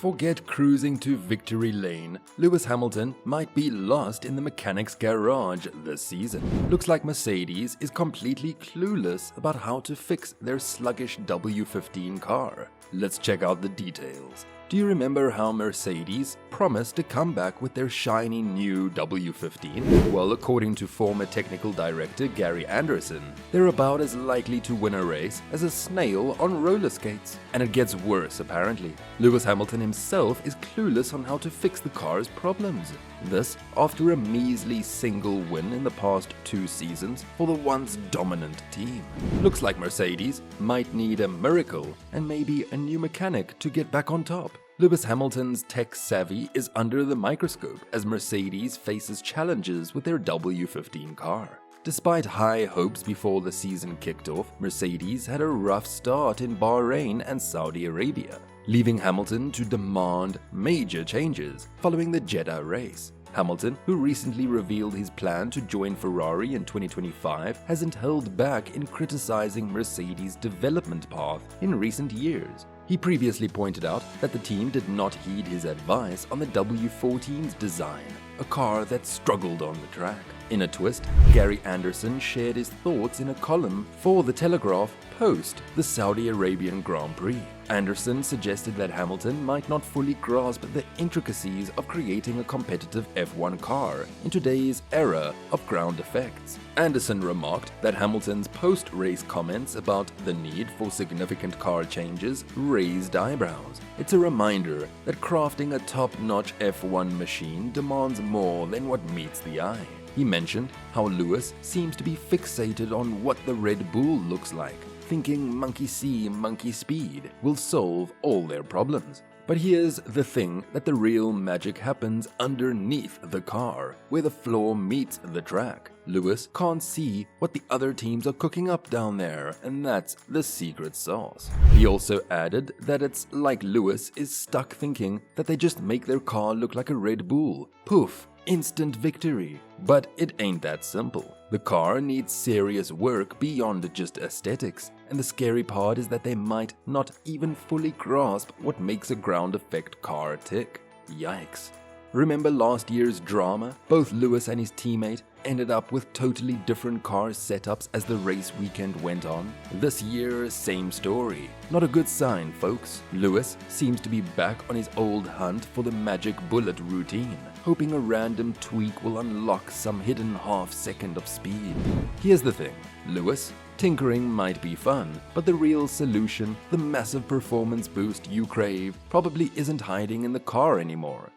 Forget cruising to victory lane. Lewis Hamilton might be lost in the mechanic's garage this season. Looks like Mercedes is completely clueless about how to fix their sluggish W15 car. Let's check out the details. Do you remember how Mercedes promised to come back with their shiny new W15? Well, according to former technical director Gary Anderson, they're about as likely to win a race as a snail on roller skates. And it gets worse, apparently. Lewis Hamilton himself is clueless on how to fix the car's problems. This after a measly single win in the past 2 seasons for the once dominant team. Looks like Mercedes might need a miracle and maybe a new mechanic to get back on top. Lewis Hamilton's tech savvy is under the microscope as Mercedes faces challenges with their W15 car. Despite high hopes before the season kicked off, Mercedes had a rough start in Bahrain and Saudi Arabia, leaving Hamilton to demand major changes following the Jeddah race. Hamilton, who recently revealed his plan to join Ferrari in 2025, hasn't held back in criticizing Mercedes' development path in recent years. He previously pointed out that the team did not heed his advice on the W14's design, a car that struggled on the track. In a twist, Gary Anderson shared his thoughts in a column for The Telegraph post the Saudi Arabian Grand Prix. Anderson suggested that Hamilton might not fully grasp the intricacies of creating a competitive F1 car in today's era of ground effects. Anderson remarked that Hamilton's post-race comments about the need for significant car changes raised eyebrows. It's a reminder that crafting a top-notch F1 machine demands more than what meets the eye. He mentioned how Lewis seems to be fixated on what the Red Bull looks like, thinking monkey see, monkey speed will solve all their problems. But here's the thing, that the real magic happens underneath the car, where the floor meets the track. Lewis can't see what the other teams are cooking up down there, and that's the secret sauce. He also added that it's like Lewis is stuck thinking that they just make their car look like a Red Bull. Poof! Instant victory. But it ain't that simple. The car needs serious work beyond just aesthetics, and the scary part is that they might not even fully grasp what makes a ground effect car tick. Yikes. Remember last year's drama? Both Lewis and his teammate ended up with totally different car setups as the race weekend went on. This year, same story. Not a good sign, folks. Lewis seems to be back on his old hunt for the magic bullet routine, hoping a random tweak will unlock some hidden half-second of speed. Here's the thing, Lewis, tinkering might be fun, but the real solution, the massive performance boost you crave, probably isn't hiding in the car anymore.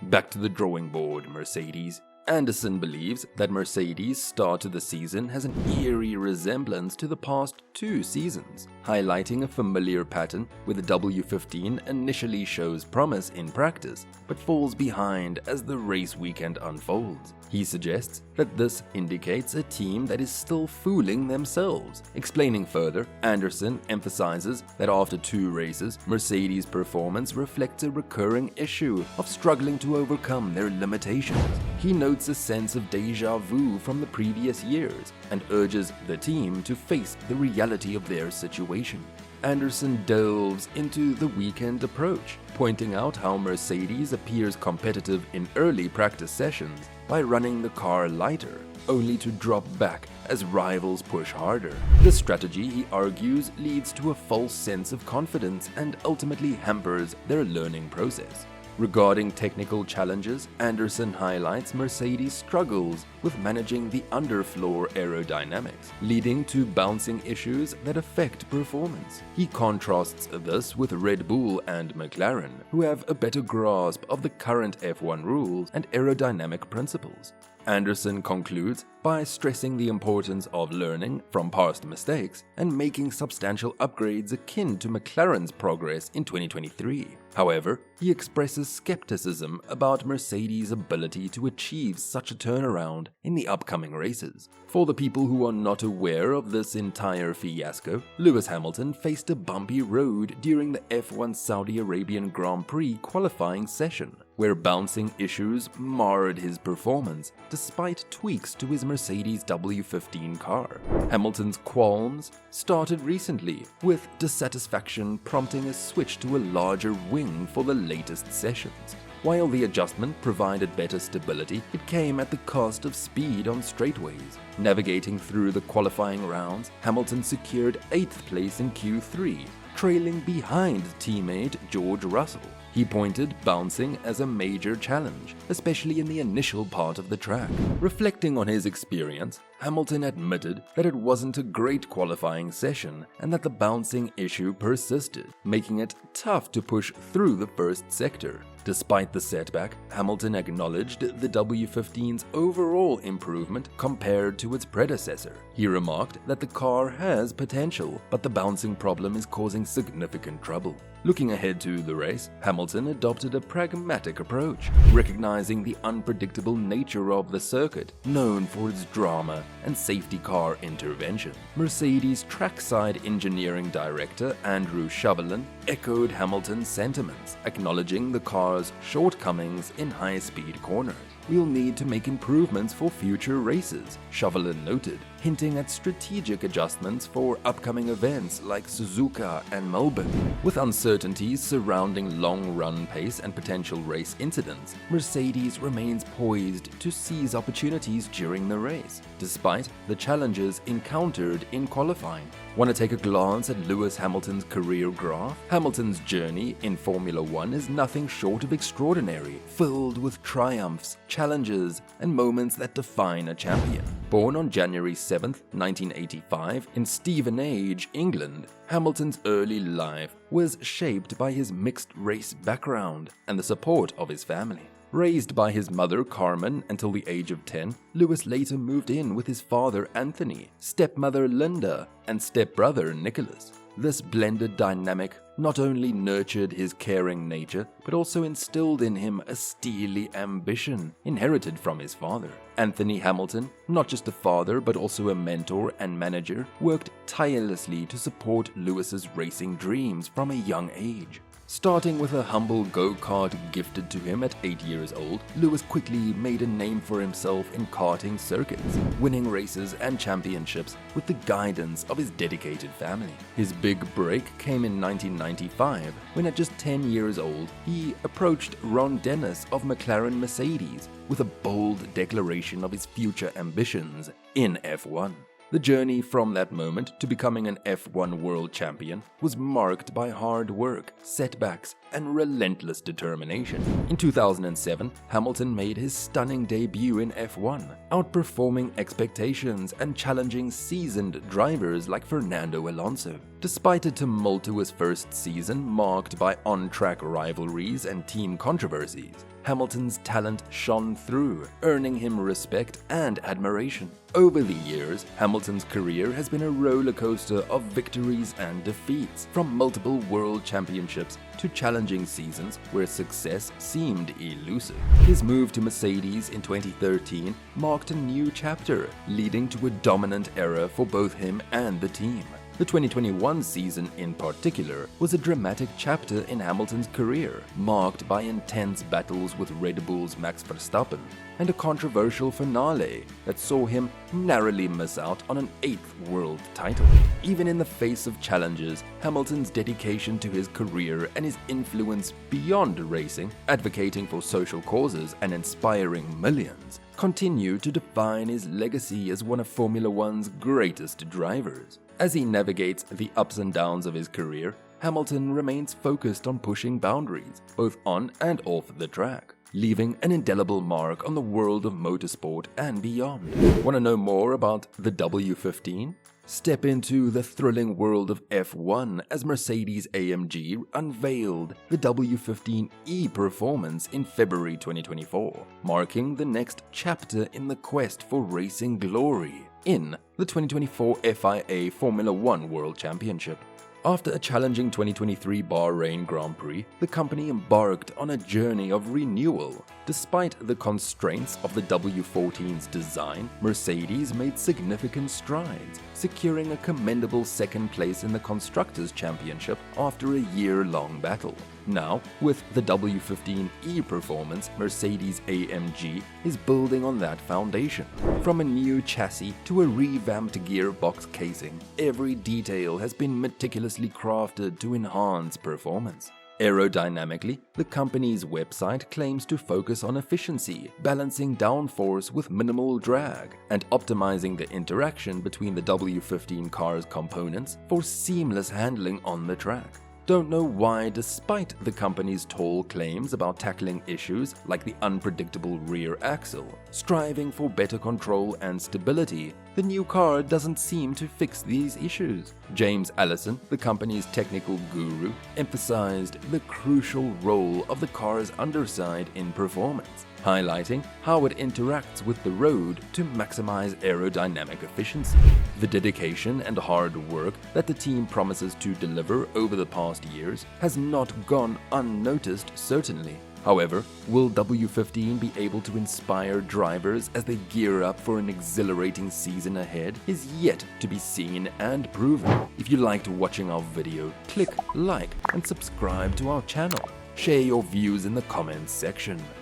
Back to the drawing board, Mercedes. Anderson believes that Mercedes' start to the season has an eerie resemblance to the past 2 seasons, highlighting a familiar pattern where the W15 initially shows promise in practice, but falls behind as the race weekend unfolds. He suggests that this indicates a team that is still fooling themselves. Explaining further, Anderson emphasizes that after 2 races, Mercedes' performance reflects a recurring issue of struggling to overcome their limitations. He notes a sense of déjà vu from the previous years and urges the team to face the reality of their situation. Anderson delves into the weekend approach, pointing out how Mercedes appears competitive in early practice sessions by running the car lighter, only to drop back as rivals push harder. This strategy, he argues, leads to a false sense of confidence and ultimately hampers their learning process. Regarding technical challenges, Anderson highlights Mercedes' struggles with managing the underfloor aerodynamics, leading to bouncing issues that affect performance. He contrasts this with Red Bull and McLaren, who have a better grasp of the current F1 rules and aerodynamic principles. Anderson concludes by stressing the importance of learning from past mistakes and making substantial upgrades akin to McLaren's progress in 2023. However, he expresses skepticism about Mercedes' ability to achieve such a turnaround in the upcoming races. For the people who are not aware of this entire fiasco, Lewis Hamilton faced a bumpy road during the F1 Saudi Arabian Grand Prix qualifying session. where bouncing issues marred his performance despite tweaks to his Mercedes W15 car. Hamilton's qualms started recently, with dissatisfaction prompting a switch to a larger wing for the latest sessions. While the adjustment provided better stability, it came at the cost of speed on straightaways. Navigating through the qualifying rounds, Hamilton secured 8th place in Q3, trailing behind teammate George Russell. He pointed bouncing as a major challenge, especially in the initial part of the track. Reflecting on his experience, Hamilton admitted that it wasn't a great qualifying session and that the bouncing issue persisted, making it tough to push through the first sector. Despite the setback, Hamilton acknowledged the W15's overall improvement compared to its predecessor. He remarked that the car has potential, but the bouncing problem is causing significant trouble. Looking ahead to the race, Hamilton adopted a pragmatic approach, recognizing the unpredictable nature of the circuit, known for its drama and safety car intervention. Mercedes trackside engineering director Andrew Chauvelin echoed Hamilton's sentiments, acknowledging the car's shortcomings in high-speed corners. "We'll need to make improvements for future races," Chauvelin noted, hinting at strategic adjustments for upcoming events like Suzuka and Melbourne. With uncertainties surrounding long-run pace and potential race incidents, Mercedes remains poised to seize opportunities during the race, despite the challenges encountered in qualifying. Want to take a glance at Lewis Hamilton's career graph? Hamilton's journey in Formula One is nothing short of extraordinary, filled with triumphs, challenges, and moments that define a champion. Born on January 7, 1985, in Stevenage, England, Hamilton's early life was shaped by his mixed race background and the support of his family. Raised by his mother Carmen until the age of 10, Lewis later moved in with his father Anthony, stepmother Linda, and stepbrother Nicholas. This blended dynamic not only nurtured his caring nature, but also instilled in him a steely ambition inherited from his father. Anthony Hamilton, not just a father but also a mentor and manager, worked tirelessly to support Lewis's racing dreams from a young age. Starting with a humble go-kart gifted to him at 8 years old, Lewis quickly made a name for himself in karting circuits, winning races and championships with the guidance of his dedicated family. His big break came in 1995, when at just 10 years old, he approached Ron Dennis of McLaren Mercedes with a bold declaration of his future ambitions in F1. The journey from that moment to becoming an F1 world champion was marked by hard work, setbacks, and relentless determination. In 2007, Hamilton made his stunning debut in F1, outperforming expectations and challenging seasoned drivers like Fernando Alonso. Despite a tumultuous first season marked by on-track rivalries and team controversies, Hamilton's talent shone through, earning him respect and admiration. Over the years, Hamilton's career has been a roller coaster of victories and defeats, from multiple world championships to challenging seasons where success seemed elusive. His move to Mercedes in 2013 marked a new chapter, leading to a dominant era for both him and the team. The 2021 season in particular was a dramatic chapter in Hamilton's career, marked by intense battles with Red Bull's Max Verstappen and a controversial finale that saw him narrowly miss out on an 8th world title. Even in the face of challenges, Hamilton's dedication to his career and his influence beyond racing, advocating for social causes and inspiring millions, continue to define his legacy as one of Formula One's greatest drivers. As he navigates the ups and downs of his career, Hamilton remains focused on pushing boundaries, both on and off the track, leaving an indelible mark on the world of motorsport and beyond. Want to know more about the W15? Step into the thrilling world of F1 as Mercedes-AMG unveiled the W15E Performance in February 2024, marking the next chapter in the quest for racing glory in the 2024 FIA Formula One World Championship. After a challenging 2023 Bahrain Grand Prix, the company embarked on a journey of renewal. Despite the constraints of the W14's design, Mercedes made significant strides, securing a commendable second place in the Constructors' Championship after a year-long battle. Now, with the W15 performance, Mercedes-AMG is building on that foundation. From a new chassis to a revamped gearbox casing, every detail has been meticulously crafted to enhance performance. Aerodynamically, the company's website claims to focus on efficiency, balancing downforce with minimal drag, and optimizing the interaction between the W15 car's components for seamless handling on the track. Don't know why, despite the company's tall claims about tackling issues like the unpredictable rear axle, striving for better control and stability, the new car doesn't seem to fix these issues. James Allison, the company's technical guru, emphasized the crucial role of the car's underside in performance, highlighting how it interacts with the road to maximize aerodynamic efficiency. The dedication and hard work that the team promises to deliver over the past years has not gone unnoticed, certainly. However, will W15 be able to inspire drivers as they gear up for an exhilarating season ahead is yet to be seen and proven. If you liked watching our video, click like and subscribe to our channel. Share your views in the comments section.